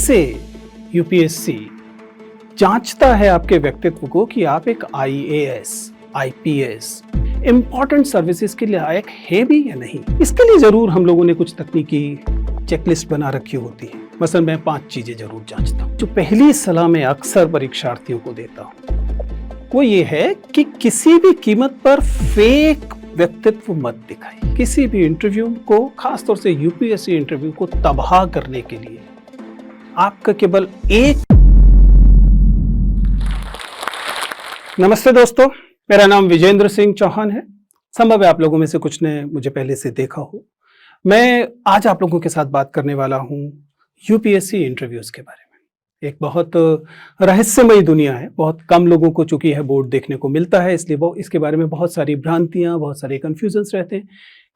कैसे यूपीएससी जांचता है आपके व्यक्तित्व को कि आप एक आईएएस, आईपीएस, इंपॉर्टेंट सर्विसेज के लायक है भी या नहीं। इसके लिए जरूर हम लोगों ने कुछ तकनीकी चेकलिस्ट बना रखी होती है। मसलन मैं 5 चीजें जरूर जांचता हूँ। जो पहली सलाह मैं अक्सर परीक्षार्थियों को देता हूँ वो ये है कि किसी भी कीमत पर फेक व्यक्तित्व मत दिखाइए। किसी भी इंटरव्यू को, खासतौर से यूपीएससी इंटरव्यू को तबाह करने के लिए आपका केवल एक। नमस्ते दोस्तों, मेरा नाम विजेंद्र सिंह चौहान है। संभव है आप लोगों में से कुछ ने मुझे पहले से देखा हो। मैं आज आप लोगों के साथ बात करने वाला हूं यूपीएससी इंटरव्यूज के बारे में। एक बहुत रहस्यमयी दुनिया है, बहुत कम लोगों को चूंकि है बोर्ड देखने को मिलता है, इसलिए वो इसके बारे में बहुत सारी भ्रांतियां, बहुत सारे कंफ्यूजन्स रहते हैं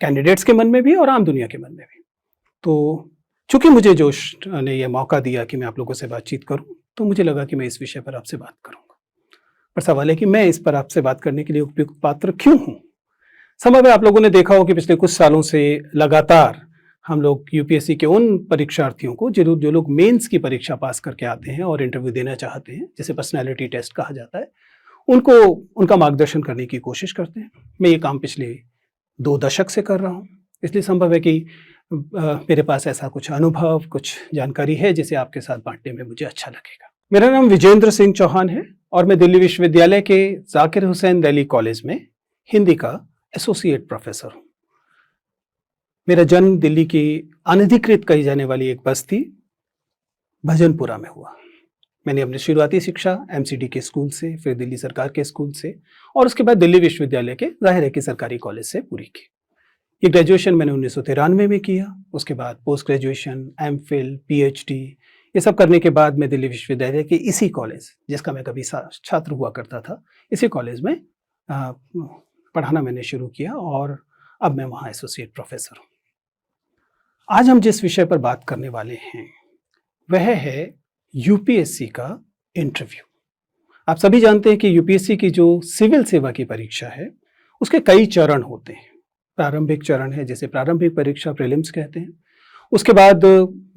कैंडिडेट्स के मन में भी और आम दुनिया के मन में भी। तो चूंकि मुझे जोश ने यह मौका दिया कि मैं आप लोगों से बातचीत करूं, तो मुझे लगा कि मैं इस विषय पर आपसे बात करूंगा। पर सवाल है कि मैं इस पर आपसे बात करने के लिए उपयुक्त पात्र क्यों हूं। संभव है आप लोगों ने देखा हो कि पिछले कुछ सालों से लगातार हम लोग यूपीएससी के उन परीक्षार्थियों को जो लोग मेंस की परीक्षा पास करके आते हैं और इंटरव्यू देना चाहते हैं, जिसे पर्सनैलिटी टेस्ट कहा जाता है, उनको उनका मार्गदर्शन करने की कोशिश करते हैं। मैं ये काम पिछले 2 दशक से कर रहा हूँ, इसलिए संभव है कि मेरे पास ऐसा कुछ अनुभव, कुछ जानकारी है जिसे आपके साथ बांटने में मुझे अच्छा लगेगा। मेरा नाम विजेंद्र सिंह चौहान है और मैं दिल्ली विश्वविद्यालय के जाकिर हुसैन दिल्ली कॉलेज में हिंदी का एसोसिएट प्रोफेसर हूँ। मेरा जन्म दिल्ली की अनधिकृत कही जाने वाली एक बस्ती भजनपुरा में हुआ। मैंने अपनी शुरुआती शिक्षा एमसीडी के स्कूल से, फिर दिल्ली सरकार के स्कूल से और उसके बाद दिल्ली विश्वविद्यालय के जाहिर है कि सरकारी कॉलेज से पूरी की। ये ग्रेजुएशन मैंने 1993 में किया। उसके बाद पोस्ट ग्रेजुएशन, एमफिल, पीएचडी, ये सब करने के बाद मैं दिल्ली विश्वविद्यालय के इसी कॉलेज, जिसका मैं कभी छात्र हुआ करता था, इसी कॉलेज में पढ़ाना मैंने शुरू किया और अब मैं वहाँ एसोसिएट प्रोफेसर हूँ। आज हम जिस विषय पर बात करने वाले हैं वह है यूपीएससी का इंटरव्यू। आप सभी जानते हैं कि यूपीएससी की जो सिविल सेवा की परीक्षा है उसके कई चरण होते हैं। प्रारंभिक चरण है जिसे प्रारंभिक परीक्षा प्रीलिम्स कहते हैं। उसके बाद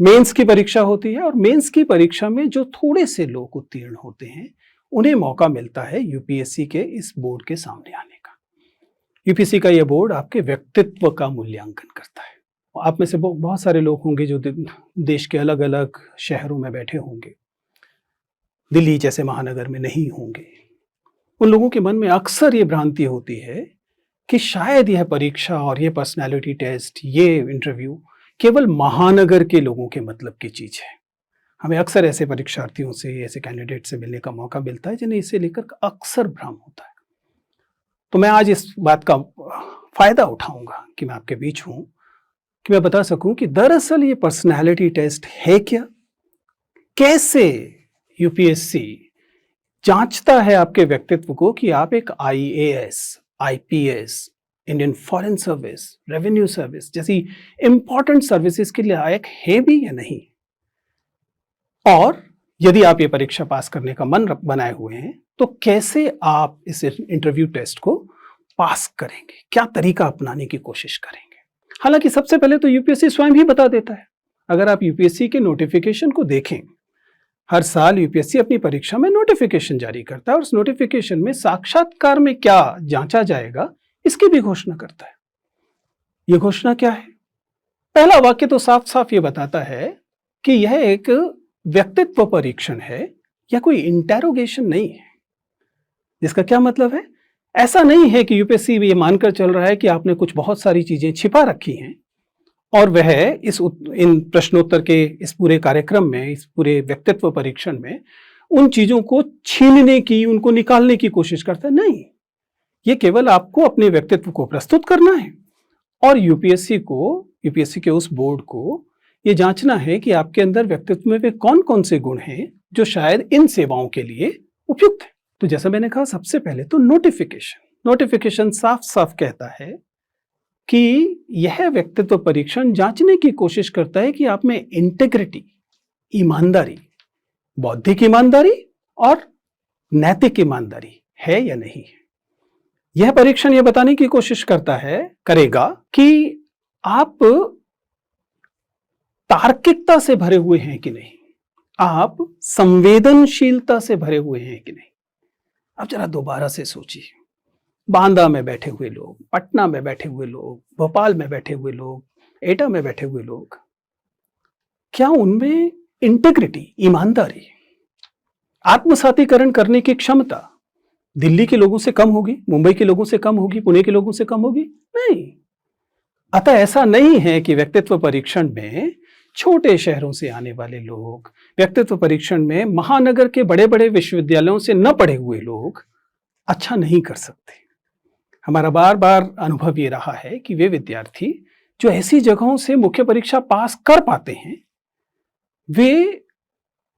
मेंस की परीक्षा होती है और मेंस की परीक्षा में जो थोड़े से लोग उत्तीर्ण होते हैं उन्हें मौका मिलता है यूपीएससी के इस बोर्ड के सामने आने का। यूपीएससी का यह बोर्ड आपके व्यक्तित्व का मूल्यांकन करता है। आप में से बहुत सारे लोग होंगे जो देश के अलग अलग शहरों में बैठे होंगे, दिल्ली जैसे महानगर में नहीं होंगे। उन लोगों के मन में अक्सर ये भ्रांति होती है कि शायद यह परीक्षा और ये पर्सनैलिटी टेस्ट, ये इंटरव्यू केवल महानगर के लोगों के मतलब की चीज है। हमें अक्सर ऐसे परीक्षार्थियों से, ऐसे कैंडिडेट से मिलने का मौका मिलता है जिन्हें इसे लेकर अक्सर भ्रम होता है। तो मैं आज इस बात का फायदा उठाऊंगा कि मैं आपके बीच हूं, कि मैं बता सकूं कि दरअसल ये पर्सनैलिटी टेस्ट है क्या, कैसे यूपीएससी जांचता है आपके व्यक्तित्व को कि आप एक IAS, IPS, Indian foreign service, revenue service जैसी इंपॉर्टेंट सर्विसेज के लायक है भी या नहीं। और यदि आप ये परीक्षा पास करने का मन बनाए हुए हैं तो कैसे आप इस इंटरव्यू टेस्ट को पास करेंगे, क्या तरीका अपनाने की कोशिश करेंगे। हालांकि सबसे पहले तो यूपीएससी स्वयं ही बता देता है। अगर आप यूपीएससी के नोटिफिकेशन को देखें, हर साल यूपीएससी अपनी परीक्षा में नोटिफिकेशन जारी करता है और उस नोटिफिकेशन में साक्षात्कार में क्या जांचा जाएगा इसकी भी घोषणा करता है। यह घोषणा क्या है? पहला वाक्य तो साफ साफ ये बताता है कि यह एक व्यक्तित्व परीक्षण है या कोई इंटेरोगेशन नहीं है। जिसका क्या मतलब है? ऐसा नहीं है कि यूपीएससी ये मानकर चल रहा है कि आपने कुछ बहुत सारी चीजें छिपा रखी हैं और वह इन प्रश्नोत्तर के इस पूरे कार्यक्रम में, इस पूरे व्यक्तित्व परीक्षण में उन चीजों को छीनने की, उनको निकालने की कोशिश करता है। नहीं, ये केवल आपको अपने व्यक्तित्व को प्रस्तुत करना है और यूपीएससी के उस बोर्ड को ये जांचना है कि आपके अंदर व्यक्तित्व में वे कौन कौन से गुण हैं जो शायद इन सेवाओं के लिए उपयुक्त है। तो जैसा मैंने कहा, सबसे पहले तो नोटिफिकेशन साफ साफ कहता है कि यह व्यक्तित्व परीक्षण जांचने की कोशिश करता है कि आप में इंटेग्रिटी, ईमानदारी, बौद्धिक ईमानदारी और नैतिक ईमानदारी है या नहीं है। यह परीक्षण यह बताने की कोशिश करेगा कि आप तार्किकता से भरे हुए हैं कि नहीं, आप संवेदनशीलता से भरे हुए हैं कि नहीं? अब जरा दोबारा से सोचिए। बांदा में बैठे हुए लोग, पटना में बैठे हुए लोग, भोपाल में बैठे हुए लोग, एटा में बैठे हुए लोग, क्या उनमें इंटेग्रिटी, ईमानदारी, आत्मसातीकरण करने की क्षमता दिल्ली के लोगों से कम होगी, मुंबई के लोगों से कम होगी, पुणे के लोगों से कम होगी? नहीं। अतः ऐसा नहीं है कि व्यक्तित्व परीक्षण में छोटे शहरों से आने वाले लोग, व्यक्तित्व परीक्षण में महानगर के बड़े बड़े विश्वविद्यालयों से न पढ़े हुए लोग अच्छा नहीं कर सकते। हमारा बार बार अनुभव ये रहा है कि वे विद्यार्थी जो ऐसी जगहों से मुख्य परीक्षा पास कर पाते हैं, वे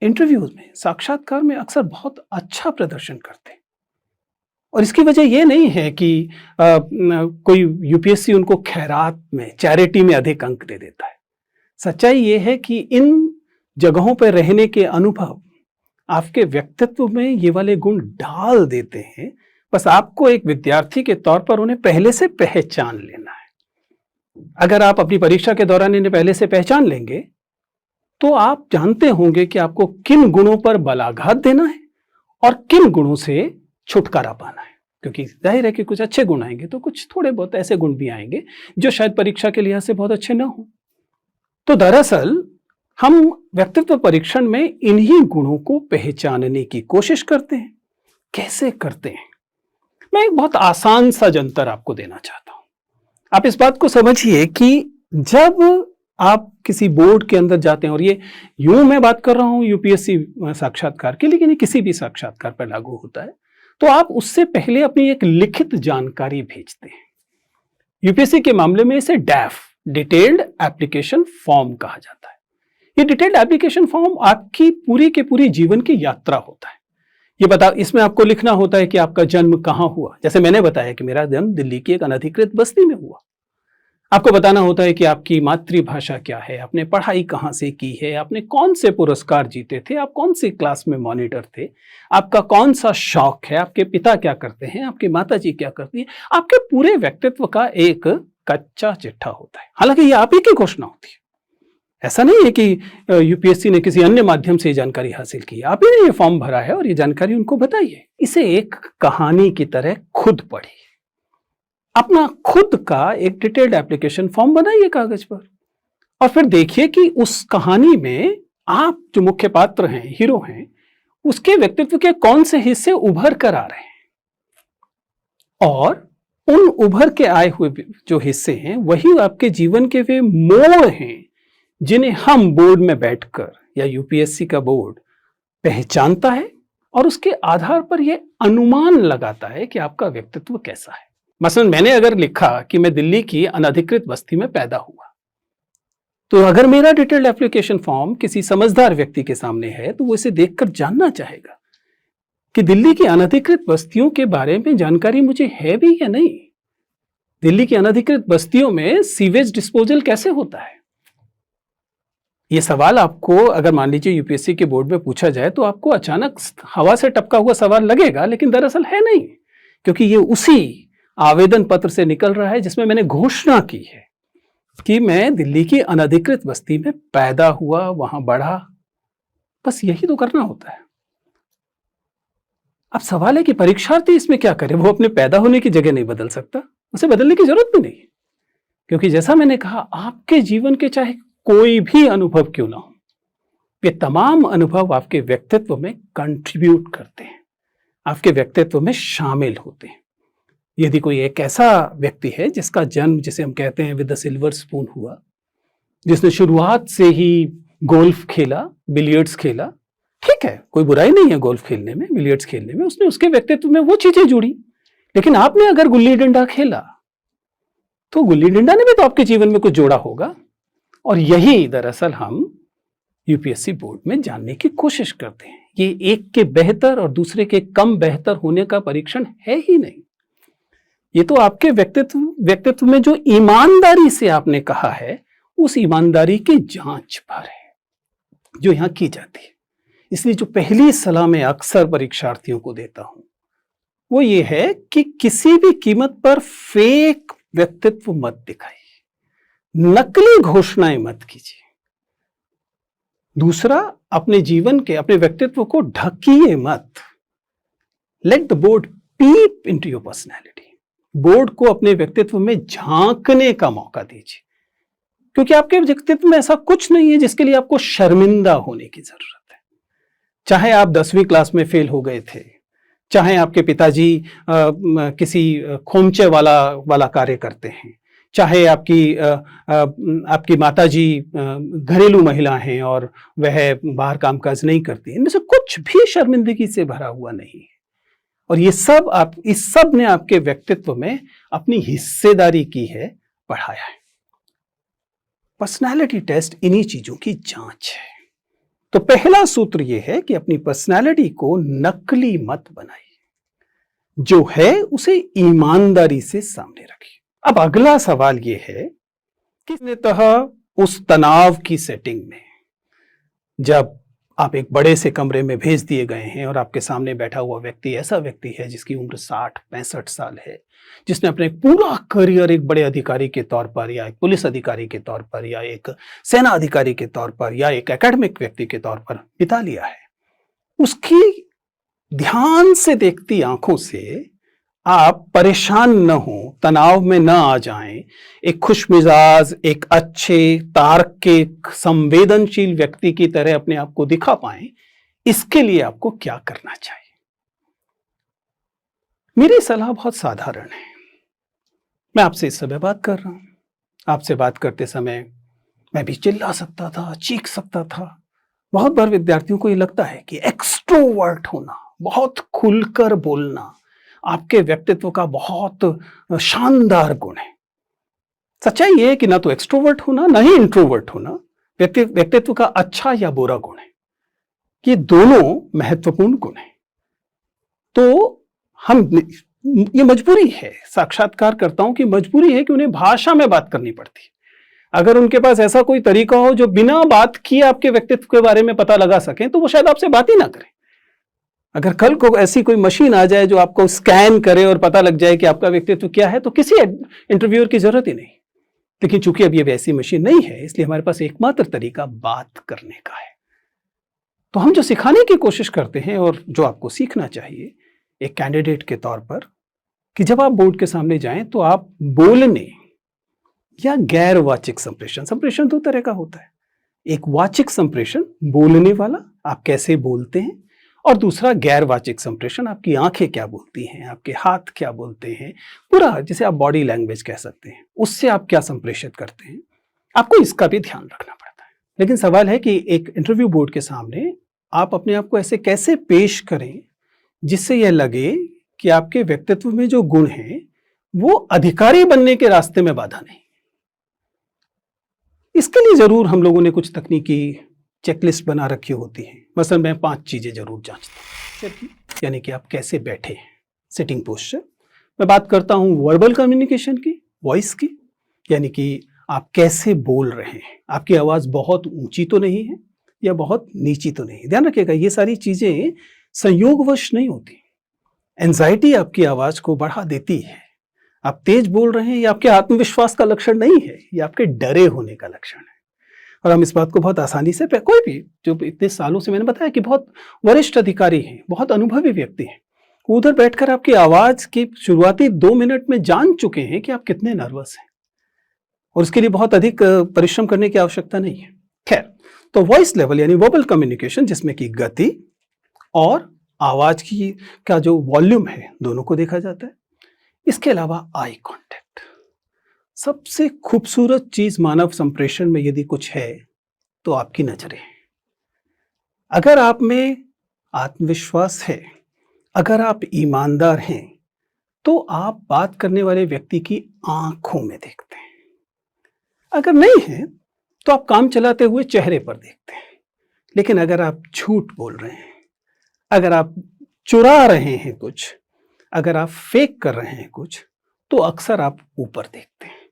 इंटरव्यूज में, साक्षात्कार में अक्सर बहुत अच्छा प्रदर्शन करते हैं। और इसकी वजह यह नहीं है कि कोई यूपीएससी उनको खैरात में, चैरिटी में अधिक अंक दे देता है। सच्चाई यह है कि इन जगहों पर रहने के अनुभव आपके व्यक्तित्व में ये वाले गुण डाल देते हैं। बस आपको एक विद्यार्थी के तौर पर उन्हें पहले से पहचान लेना है। अगर आप अपनी परीक्षा के दौरान इन्हें पहले से पहचान लेंगे तो आप जानते होंगे कि आपको किन गुणों पर बलाघात देना है और किन गुणों से छुटकारा पाना है। क्योंकि जाहिर है कि कुछ अच्छे गुण आएंगे तो कुछ थोड़े बहुत ऐसे गुण भी आएंगे जो शायद परीक्षा के लिहाज से बहुत अच्छे ना हो। तो दरअसल हम व्यक्तित्व परीक्षण में इन्हीं गुणों को पहचानने की कोशिश करते हैं। कैसे करते हैं? मैं एक बहुत आसान सा जंतर आपको देना चाहता हूं। आप इस बात को समझिए कि जब आप किसी बोर्ड के अंदर जाते हैं, और ये यूं मैं बात कर रहा हूं यूपीएससी साक्षात्कार की, लेकिन ये किसी भी साक्षात्कार पर लागू होता है, तो आप उससे पहले अपनी एक लिखित जानकारी भेजते हैं। यूपीएससी के मामले में इसे डैफ, डिटेल्ड एप्लीकेशन फॉर्म कहा जाता है। ये डिटेल्ड एप्लीकेशन फॉर्म आपकी पूरी के पूरी जीवन की यात्रा होता है। इसमें आपको लिखना होता है कि आपका जन्म कहां हुआ। जैसे मैंने बताया कि मेरा जन्म दिल्ली की एक अनधिकृत बस्ती में हुआ। आपको बताना होता है कि आपकी मातृभाषा क्या है, आपने पढ़ाई कहाँ से की है, आपने कौन से पुरस्कार जीते थे, आप कौन सी क्लास में मॉनिटर थे, आपका कौन सा शौक है, आपके पिता क्या करते हैं, आपकी माता जी क्या करती है। आपके पूरे व्यक्तित्व का एक कच्चा चिट्ठा होता है। हालांकि ये आप ही की घोषणा होती है। ऐसा नहीं है कि यूपीएससी ने किसी अन्य माध्यम से ये जानकारी हासिल की। आप ही ने ये फॉर्म भरा है और ये जानकारी उनको बताइए। इसे एक कहानी की तरह खुद पढ़िए। अपना खुद का एक डिटेल्ड एप्लीकेशन फॉर्म बनाइए कागज पर, और फिर देखिए कि उस कहानी में आप जो मुख्य पात्र हैं, हीरो हैं, उसके व्यक्तित्व के कौन से हिस्से उभर कर आ रहे हैं, और उन उभर के आए हुए जो हिस्से हैं वही आपके जीवन के वे मोड़ हैं जिन्हें हम बोर्ड में बैठकर या यूपीएससी का बोर्ड पहचानता है और उसके आधार पर यह अनुमान लगाता है कि आपका व्यक्तित्व कैसा है। मसलन मैंने अगर लिखा कि मैं दिल्ली की अनधिकृत बस्ती में पैदा हुआ, तो अगर मेरा डिटेल्ड एप्लीकेशन फॉर्म किसी समझदार व्यक्ति के सामने है तो वो इसे देखकर जानना चाहेगा कि दिल्ली की अनधिकृत बस्तियों के बारे में जानकारी मुझे है भी या नहीं। दिल्ली की अनधिकृत बस्तियों में सीवेज डिस्पोजल कैसे होता है। ये सवाल आपको अगर मान लीजिए यूपीएससी के बोर्ड में पूछा जाए तो आपको अचानक हवा से टपका हुआ सवाल लगेगा, लेकिन दरअसल है नहीं, क्योंकि ये उसी आवेदन पत्र से निकल रहा है जिसमें मैंने घोषणा की है कि मैं दिल्ली की अनधिकृत बस्ती में पैदा हुआ, वहां बढ़ा। बस यही तो करना होता है। अब सवाल है कि परीक्षार्थी इसमें क्या करे। वो अपने पैदा होने की जगह नहीं बदल सकता, उसे बदलने की जरूरत भी नहीं, क्योंकि जैसा मैंने कहा, आपके जीवन के चाहे कोई भी अनुभव क्यों ना हो, ये तमाम अनुभव आपके व्यक्तित्व में कंट्रीब्यूट करते हैं, आपके व्यक्तित्व में शामिल होते हैं। यदि कोई एक ऐसा व्यक्ति है जिसका जन्म, जिसे हम कहते हैं विद द सिल्वर स्पून हुआ, जिसने शुरुआत से ही गोल्फ खेला, बिलियर्ड्स खेला, ठीक है, कोई बुराई नहीं है गोल्फ खेलने में, बिलियर्ड्स खेलने में, उसने उसके व्यक्तित्व में वो चीजें जुड़ी। लेकिन आपने अगर गुल्ली डंडा खेला तो गुल्ली डंडा ने भी तो आपके जीवन में कुछ जोड़ा होगा। और यही दरअसल हम यूपीएससी बोर्ड में जानने की कोशिश करते हैं। ये एक के बेहतर और दूसरे के कम बेहतर होने का परीक्षण है ही नहीं। ये तो आपके व्यक्तित्व में जो ईमानदारी से आपने कहा है, उस ईमानदारी की जांच पर है जो यहां की जाती है। इसलिए जो पहली सलाह मैं अक्सर परीक्षार्थियों को देता हूं वो ये है कि किसी भी कीमत पर फेक व्यक्तित्व मत दिखाइए, नकली घोषणाएं मत कीजिए। दूसरा, अपने जीवन के, अपने व्यक्तित्व को ढकिए मत। Let the board peep into your personality. Board को अपने व्यक्तित्व में झांकने का मौका दीजिए, क्योंकि आपके व्यक्तित्व में ऐसा कुछ नहीं है जिसके लिए आपको शर्मिंदा होने की जरूरत है। चाहे आप 10वीं क्लास में फेल हो गए थे, चाहे आपके पिताजी किसी खोमचे वाला कार्य करते हैं, चाहे आपकी माताजी घरेलू महिला हैं और वह बाहर कामकाज नहीं करती, इनमें से कुछ भी शर्मिंदगी से भरा हुआ नहीं है। और इस सब ने आपके व्यक्तित्व में अपनी हिस्सेदारी की है, बढ़ाया है। पर्सनालिटी टेस्ट इन्हीं चीजों की जांच है। तो पहला सूत्र यह है कि अपनी पर्सनालिटी को नकली मत बनाइए, जो है उसे ईमानदारी से सामने रखिए। अब अगला सवाल यह है कि उस तनाव की सेटिंग में, जब आप एक बड़े से कमरे में भेज दिए गए हैं और आपके सामने बैठा हुआ व्यक्ति ऐसा व्यक्ति है जिसकी उम्र 60-65 साल है, जिसने अपने पूरा करियर एक बड़े अधिकारी के तौर पर या एक पुलिस अधिकारी के तौर पर या एक सेना अधिकारी के तौर पर या एक एकेडमिक व्यक्ति के तौर पर बिता लिया है, उसकी ध्यान से देखती आंखों से आप परेशान न हो, तनाव में न आ जाएं, एक खुशमिजाज, एक अच्छे, तार्किक, संवेदनशील व्यक्ति की तरह अपने आप को दिखा पाएं, इसके लिए आपको क्या करना चाहिए? मेरी सलाह बहुत साधारण है। मैं आपसे इस समय बात कर रहा हूं। आपसे बात करते समय मैं भी चिल्ला सकता था, चीख सकता था। बहुत बार विद्यार्थियों को ये लगता है कि एक्सट्रोवर्ट होना, बहुत खुलकर बोलना, आपके व्यक्तित्व का बहुत शानदार गुण है। सच्चाई ये है कि ना तो एक्सट्रोवर्ट होना, ना ही इंट्रोवर्ट होना व्यक्तित्व का अच्छा या बुरा गुण है। ये दोनों महत्वपूर्ण गुण हैं। तो ये मजबूरी है, साक्षात्कारकर्ताओं की मजबूरी है कि उन्हें भाषा में बात करनी पड़ती है। अगर उनके पास ऐसा कोई तरीका हो जो बिना बात किए आपके व्यक्तित्व के बारे में पता लगा सके, तो वो शायद आपसे बात ही ना करें। अगर कल को ऐसी कोई मशीन आ जाए जो आपको स्कैन करे और पता लग जाए कि आपका व्यक्तित्व क्या है, तो किसी इंटरव्यूअर की जरूरत ही नहीं। लेकिन चूंकि अब ये वैसी मशीन नहीं है, इसलिए हमारे पास एकमात्र तरीका बात करने का है। तो हम जो सिखाने की कोशिश करते हैं और जो आपको सीखना चाहिए एक कैंडिडेट के तौर पर, कि जब आप बोर्ड के सामने जाएं तो आप बोलने या गैर वाचिक संप्रेषण 2 तरह का होता है। एक वाचिक संप्रेषण, बोलने वाला, आप कैसे बोलते हैं, और दूसरा गैर वाचिक संप्रेषण, आपकी आंखें क्या बोलती हैं, आपके हाथ क्या बोलते हैं, पूरा जिसे आप बॉडी लैंग्वेज कह सकते हैं, उससे आप क्या संप्रेषित करते हैं। आपको इसका भी ध्यान रखना पड़ता है। लेकिन सवाल है कि एक इंटरव्यू बोर्ड के सामने आप अपने आप को ऐसे कैसे पेश करें जिससे यह लगे कि आपके व्यक्तित्व में जो गुण हैं वो अधिकारी बनने के रास्ते में बाधा नहीं। इसके लिए जरूर हम लोगों ने कुछ तकनीकी चेकलिस्ट बना रखी होती है। मसलन मैं 5 चीजें जरूर जांचता हूं, यानी कि आप कैसे बैठे हैं, सिटिंग पोस्चर। मैं बात करता हूं वर्बल कम्युनिकेशन की, वॉइस की, यानी कि आप कैसे बोल रहे हैं, आपकी आवाज बहुत ऊंची तो नहीं है या बहुत नीची तो नहीं। ध्यान रखिएगा, ये सारी चीजें संयोगवश नहीं होती। एंजाइटी आपकी आवाज को बढ़ा देती है। आप तेज बोल रहे हैं, ये आपके आत्मविश्वास का लक्षण नहीं है, ये आपके डरे होने का लक्षण है। और हम इस बात को बहुत आसानी से, कोई भी जो इतने सालों से, मैंने बताया कि बहुत वरिष्ठ अधिकारी हैं, बहुत अनुभवी व्यक्ति हैं, उधर बैठकर आपकी आवाज की शुरुआती 2 मिनट में जान चुके हैं कि आप कितने नर्वस हैं, और उसके लिए बहुत अधिक परिश्रम करने की आवश्यकता नहीं है। खैर, तो वॉइस लेवल यानी वर्बल कम्युनिकेशन, जिसमें कि गति और आवाज की का जो वॉल्यूम है, दोनों को देखा जाता है। इसके अलावा आई कांटेक्ट, सबसे खूबसूरत चीज मानव संप्रेषण में यदि कुछ है तो आपकी नजरें। अगर आप में आत्मविश्वास है, अगर आप ईमानदार हैं, तो आप बात करने वाले व्यक्ति की आंखों में देखते हैं। अगर नहीं है तो आप काम चलाते हुए चेहरे पर देखते हैं। लेकिन अगर आप झूठ बोल रहे हैं, अगर आप चुरा रहे हैं कुछ, अगर आप फेक कर रहे हैं कुछ, तो अक्सर आप ऊपर देखते हैं।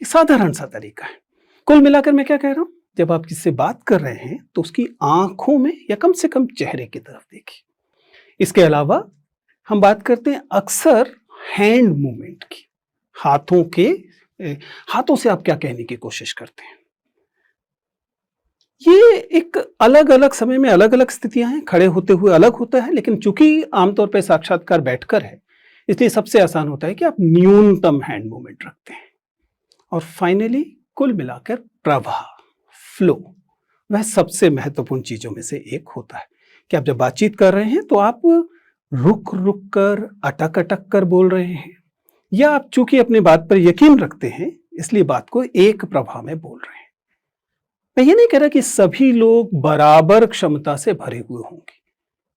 एक साधारण सा तरीका है। कुल मिलाकर मैं क्या कह रहा हूं, जब आप किससे बात कर रहे हैं तो उसकी आंखों में या कम से कम चेहरे की तरफ देखिए। इसके अलावा हम बात करते हैं अक्सर हैंड मूवमेंट की, हाथों से आप क्या कहने की कोशिश करते हैं। ये एक अलग अलग समय में अलग अलग स्थितियां हैं, खड़े होते हुए अलग होता है, लेकिन चूंकि आमतौर पर साक्षात्कार बैठकर है इसलिए सबसे आसान होता है कि आप न्यूनतम हैंड मूवमेंट रखते हैं। और फाइनली कुल मिलाकर प्रवाह, फ्लो, वह सबसे महत्वपूर्ण चीजों में से एक होता है कि आप जब बातचीत कर रहे हैं तो आप रुक रुक कर, अटक अटक कर बोल रहे हैं, या आप चूंकि अपनी बात पर यकीन रखते हैं इसलिए बात को एक प्रवाह में बोल रहे हैं। मैं ये नहीं कह रहा कि सभी लोग बराबर क्षमता से भरे हुए होंगे,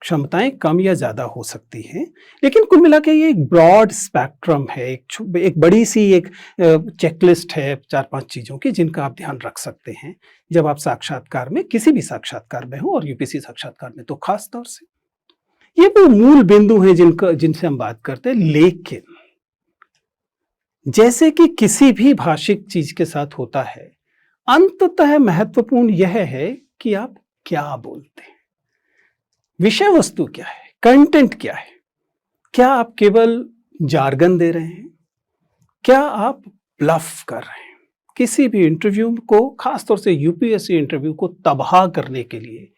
क्षमताएं कम या ज्यादा हो सकती हैं, लेकिन कुल मिला के ये एक ब्रॉड स्पेक्ट्रम है, एक बड़ी सी एक चेकलिस्ट है 4-5 चीजों की जिनका आप ध्यान रख सकते हैं जब आप साक्षात्कार में, किसी भी साक्षात्कार में हो और यूपीएससी साक्षात्कार में तो खास तौर से। ये वो मूल बिंदु हैं जिनसे हम बात करते हैं। लेकिन जैसे कि किसी भी भाषिक चीज के साथ होता है, अंततः महत्वपूर्ण यह है कि आप क्या बोलते हैं, विषय वस्तु क्या है, कंटेंट क्या है। क्या आप केवल जार्गन दे रहे हैं, क्या आप ब्लफ कर रहे हैं। किसी भी इंटरव्यू को, खासतौर से यूपीएससी इंटरव्यू को तबाह करने के लिए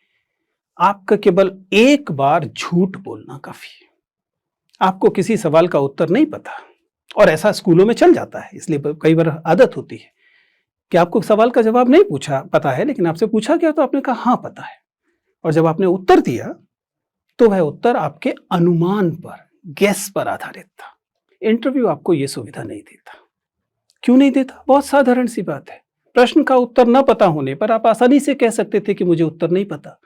आपका केवल एक बार झूठ बोलना काफी है। आपको किसी सवाल का उत्तर नहीं पता, और ऐसा स्कूलों में चल जाता है, इसलिए कई बार आदत होती है कि आपको सवाल का जवाब नहीं पता है, लेकिन आपसे पूछा गया तो आपने कहा हाँ पता है, और जब आपने उत्तर दिया तो वह उत्तर आपके अनुमान पर, गेस पर आधारित था। इंटरव्यू आपको यह सुविधा नहीं देता। क्यों नहीं देता? बहुत साधारण सी बात है। प्रश्न का उत्तर न पता होने पर आप आसानी से कह सकते थे कि मुझे उत्तर नहीं पता।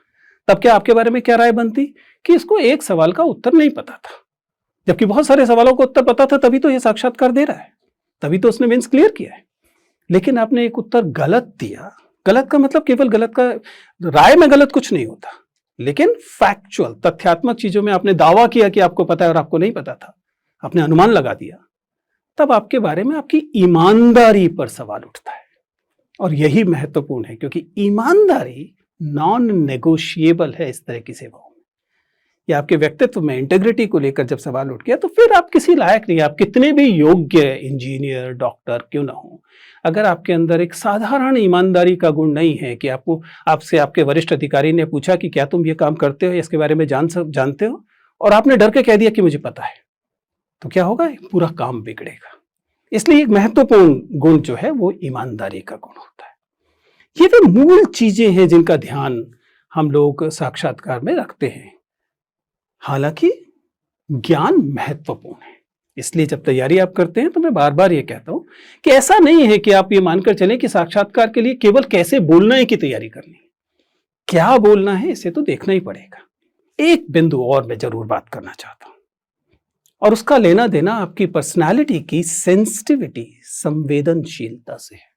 तब क्या आपके बारे में क्या राय बनती कि इसको एक सवाल का उत्तर नहीं पता था, जबकि बहुत सारे सवालों का उत्तर पता था, तभी तो यह साक्षात्कार दे रहा है, तभी तो उसने मेंस क्लियर किया है। लेकिन आपने एक उत्तर गलत दिया। गलत का मतलब केवल गलत का, राय में गलत कुछ नहीं होता, लेकिन फैक्चुअल, तथ्यात्मक चीजों में आपने दावा किया कि आपको पता है और आपको नहीं पता था, आपने अनुमान लगा दिया, तब आपके बारे में आपकी ईमानदारी पर सवाल उठता है। और यही महत्वपूर्ण है, क्योंकि ईमानदारी नॉन नेगोशिएबल है इस तरह की सेवाओं में। या आपके व्यक्तित्व में इंटेग्रिटी को लेकर जब सवाल उठ गया तो फिर आप किसी लायक नहीं। आप कितने भी योग्य इंजीनियर, डॉक्टर क्यों ना हो, अगर आपके अंदर एक साधारण ईमानदारी का गुण नहीं है कि आपसे आपके वरिष्ठ अधिकारी ने पूछा कि क्या तुम ये काम करते हो, इसके बारे में जानते हो, और आपने डर के कह दिया कि मुझे पता है, तो क्या होगा? पूरा काम बिगड़ेगा। इसलिए एक महत्वपूर्ण गुण जो है वो ईमानदारी का गुण होता है। ये वे मूल चीजें हैं जिनका ध्यान हम लोग साक्षात्कार में रखते हैं। हालांकि ज्ञान महत्वपूर्ण है, इसलिए जब तैयारी आप करते हैं तो मैं बार बार ये कहता हूं कि ऐसा नहीं है कि आप ये मानकर चलें कि साक्षात्कार के लिए केवल कैसे बोलना है की तैयारी करनी है। क्या बोलना है इसे तो देखना ही पड़ेगा। एक बिंदु और मैं जरूर बात करना चाहता हूं, और उसका लेना देना आपकी पर्सनालिटी की सेंसिटिविटी, संवेदनशीलता से है।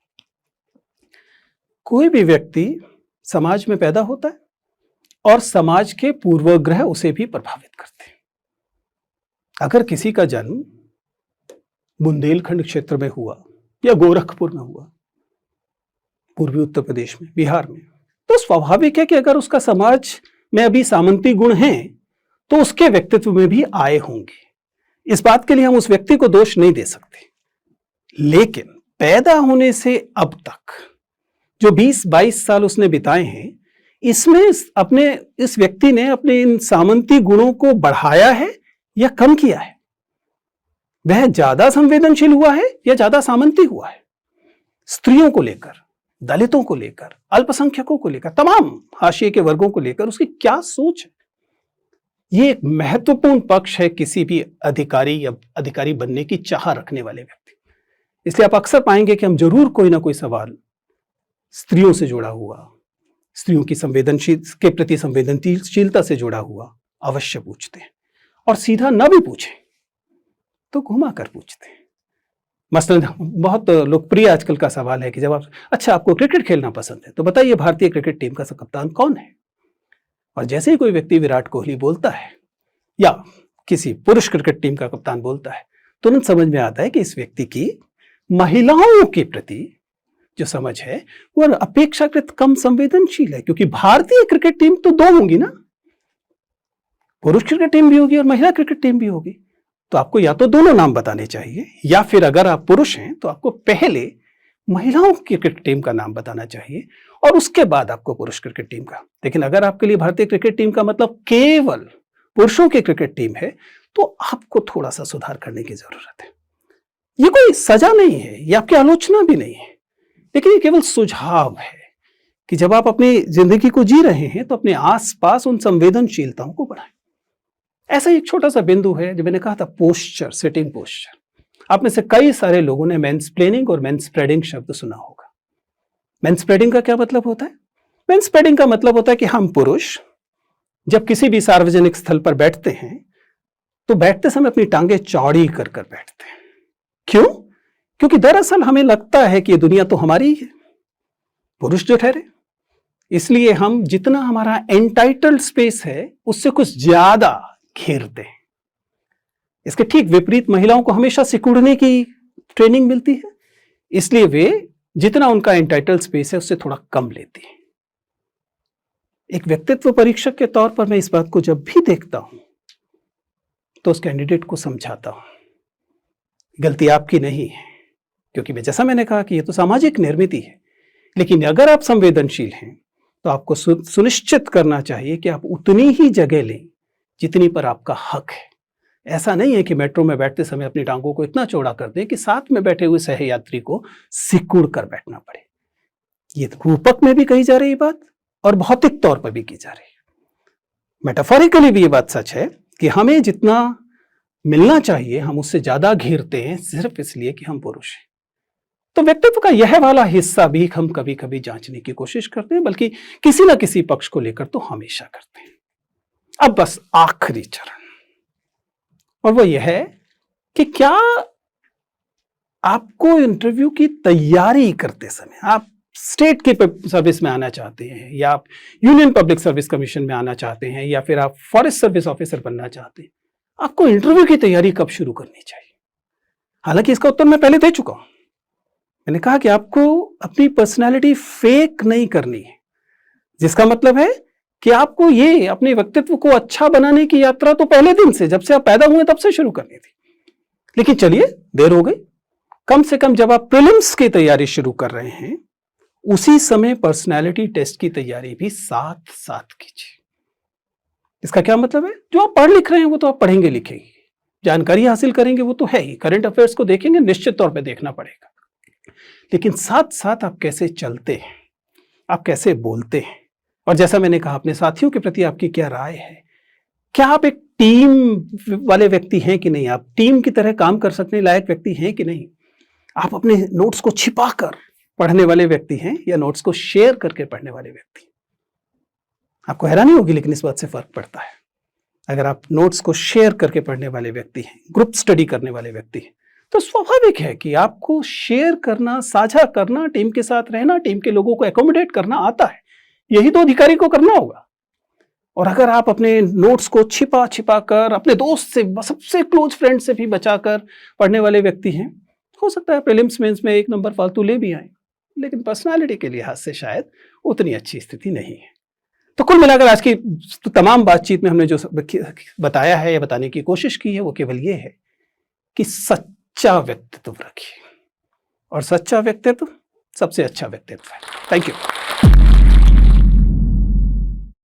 कोई भी व्यक्ति समाज में पैदा होता है और समाज के पूर्वाग्रह उसे भी प्रभावित करते हैं। अगर किसी का जन्म बुंदेलखंड क्षेत्र में हुआ या गोरखपुर में हुआ, पूर्वी उत्तर प्रदेश में, बिहार में, तो स्वाभाविक है कि अगर उसका समाज में अभी सामंती गुण हैं तो उसके व्यक्तित्व में भी आए होंगे। इस बात के लिए हम उस व्यक्ति को दोष नहीं दे सकते। लेकिन पैदा होने से अब तक जो 20-22 साल उसने बिताए हैं, इसमें इस व्यक्ति ने अपने इन सामंती गुणों को बढ़ाया है या कम किया है? वह ज्यादा संवेदनशील हुआ है या ज्यादा सामंती हुआ है? स्त्रियों को लेकर, दलितों को लेकर, अल्पसंख्यकों को लेकर, तमाम हाशिए के वर्गों को लेकर उसकी क्या सोच है? ये एक महत्वपूर्ण पक्ष है किसी भी अधिकारी या अधिकारी बनने की चाह रखने वाले व्यक्ति। इसलिए आप अक्सर पाएंगे कि हम जरूर कोई ना कोई सवाल स्त्रियों से जुड़ा हुआ, स्त्रियों की के प्रति संवेदनशीलता से जुड़ा हुआ अवश्य पूछते हैं, और सीधा न भी पूछें तो घुमा कर पूछते हैं। मसलन बहुत लोकप्रिय आजकल का सवाल है कि जब अच्छा आपको क्रिकेट खेलना पसंद है तो बताइए भारतीय क्रिकेट टीम का कप्तान कौन है? और जैसे ही कोई व्यक्ति विराट कोहली बोलता है या किसी पुरुष क्रिकेट टीम का कप्तान बोलता है, तुरंत समझ में आता है कि इस व्यक्ति की महिलाओं के प्रति जो समझ है वो अपेक्षाकृत कम संवेदनशील है। क्योंकि भारतीय क्रिकेट टीम तो दो होंगी ना, पुरुष क्रिकेट टीम भी होगी और महिला क्रिकेट टीम भी होगी, तो आपको या तो दोनों नाम बताने चाहिए, या फिर अगर आप पुरुष हैं तो आपको पहले महिलाओं की क्रिकेट टीम का नाम बताना चाहिए, और उसके बाद आपको पुरुष क्रिकेट टीम का। लेकिन अगर आपके लिए भारतीय क्रिकेट टीम का मतलब केवल पुरुषों की क्रिकेट टीम है, तो आपको थोड़ा सा सुधार करने की जरूरत है। ये कोई सजा नहीं है, ये आपकी आलोचना भी नहीं है, लेकिन ये केवल सुझाव है कि जब आप अपनी जिंदगी को जी रहे हैं तो अपने आसपास उन संवेदनशीलताओं को बढ़ाएं। ऐसा एक छोटा सा बिंदु है जो मैंने कहा था, पोस्चर, सिटिंग पोस्चर। आप में से कई सारे लोगों ने मैनस्प्लेनिंग और मैनस्प्रेडिंग शब्द सुना होगा। मैनस्प्रेडिंग का क्या मतलब होता है? मैनस्प्रेडिंग का मतलब होता है कि हम पुरुष जब किसी भी सार्वजनिक स्थल पर बैठते हैं तो बैठते समय अपनी टांगे चौड़ी कर कर बैठते हैं। क्यों? क्योंकि दरअसल हमें लगता है कि ये दुनिया तो हमारी ही है, पुरुष जो ठहरे। इसलिए हम जितना हमारा एंटाइटल्ड स्पेस है उससे कुछ ज्यादा घेरते हैं। इसके ठीक विपरीत महिलाओं को हमेशा सिकुड़ने की ट्रेनिंग मिलती है, इसलिए वे जितना उनका एंटाइटल्ड स्पेस है उससे थोड़ा कम लेती है। एक व्यक्तित्व परीक्षक के तौर पर मैं इस बात को जब भी देखता हूं तो उस कैंडिडेट को समझाता हूं, गलती आपकी नहीं है, क्योंकि जैसा मैंने कहा कि यह तो सामाजिक निर्मिति है। लेकिन अगर आप संवेदनशील हैं तो आपको सुनिश्चित करना चाहिए कि आप उतनी ही जगह लें जितनी पर आपका हक है। ऐसा नहीं है कि मेट्रो में बैठते समय अपनी टांगों को इतना चौड़ा कर दें कि साथ में बैठे हुए सहयात्री को सिकुड़ कर बैठना पड़े। ये रूपक में भी कही जा रही बात और भौतिक तौर पर भी की जा रही है। मेटाफोरिकली भी ये बात सच है कि हमें जितना मिलना चाहिए हम उससे ज्यादा घेरते हैं, सिर्फ इसलिए कि हम पुरुष हैं। तो व्यक्तित्व का यह वाला हिस्सा भी हम कभी कभी जांचने की कोशिश करते हैं, बल्कि किसी ना किसी पक्ष को लेकर तो हमेशा करते हैं। अब बस आखिरी चरण, और वो यह है कि क्या आपको इंटरव्यू की तैयारी करते समय, आप स्टेट की सर्विस में आना चाहते हैं, या आप यूनियन पब्लिक सर्विस कमीशन में आना चाहते हैं, या फिर आप फॉरेस्ट सर्विस ऑफिसर बनना चाहते हैं, आपको इंटरव्यू की तैयारी कब शुरू करनी चाहिए? हालांकि इसका उत्तर मैं पहले दे चुका हूं। मैंने कहा कि आपको अपनी पर्सनालिटी फेक नहीं करनी है, जिसका मतलब है कि आपको ये अपने व्यक्तित्व को अच्छा बनाने की यात्रा तो पहले दिन से, जब से आप पैदा हुए तब से शुरू करनी थी। लेकिन चलिए, देर हो गई। कम से कम जब आप प्रीलिम्स की तैयारी शुरू कर रहे हैं उसी समय पर्सनालिटी टेस्ट की तैयारी भी साथ साथ कीजिए। इसका क्या मतलब है? जो आप पढ़ लिख रहे हैं वो तो आप पढ़ेंगे लिखेंगे, जानकारी हासिल करेंगे वो तो है ही, करंट अफेयर्स को देखेंगे, निश्चित तौर पर देखना पड़ेगा। लेकिन साथ साथ आप कैसे चलते हैं, आप कैसे बोलते हैं, और जैसा मैंने कहा अपने साथियों के प्रति आपकी क्या राय है, क्या आप एक टीम वाले व्यक्ति हैं कि नहीं, आप टीम की तरह काम कर सकने लायक व्यक्ति हैं कि नहीं, आप अपने नोट्स को छिपाकर पढ़ने वाले व्यक्ति हैं या नोट्स को शेयर करके पढ़ने वाले व्यक्ति। आपको हैरानी होगी लेकिन इस बात से फर्क पड़ता है। अगर आप नोट्स को शेयर करके पढ़ने वाले व्यक्ति हैं, ग्रुप स्टडी करने वाले व्यक्ति हैं, तो स्वाभाविक है कि आपको शेयर करना, साझा करना, टीम के साथ रहना, टीम के लोगों को एकोमोडेट करना आता है। यही तो अधिकारी को करना होगा। और अगर आप अपने नोट्स को छिपा छिपा कर, अपने दोस्त से, सबसे क्लोज फ्रेंड से भी बचाकर पढ़ने वाले व्यक्ति हैं, हो सकता है प्रीलिम्स मेंस में 1 नंबर फालतू ले भी आए, लेकिन पर्सनालिटी के लिहाज से शायद उतनी अच्छी स्थिति नहीं है। तो कुल मिलाकर आज की तमाम बातचीत में हमने जो बताया है या बताने की कोशिश की है वो केवल ये है कि सच्चा व्यक्तित्व रखिए, और सच्चा व्यक्तित्व सबसे अच्छा व्यक्तित्व है। Thank you.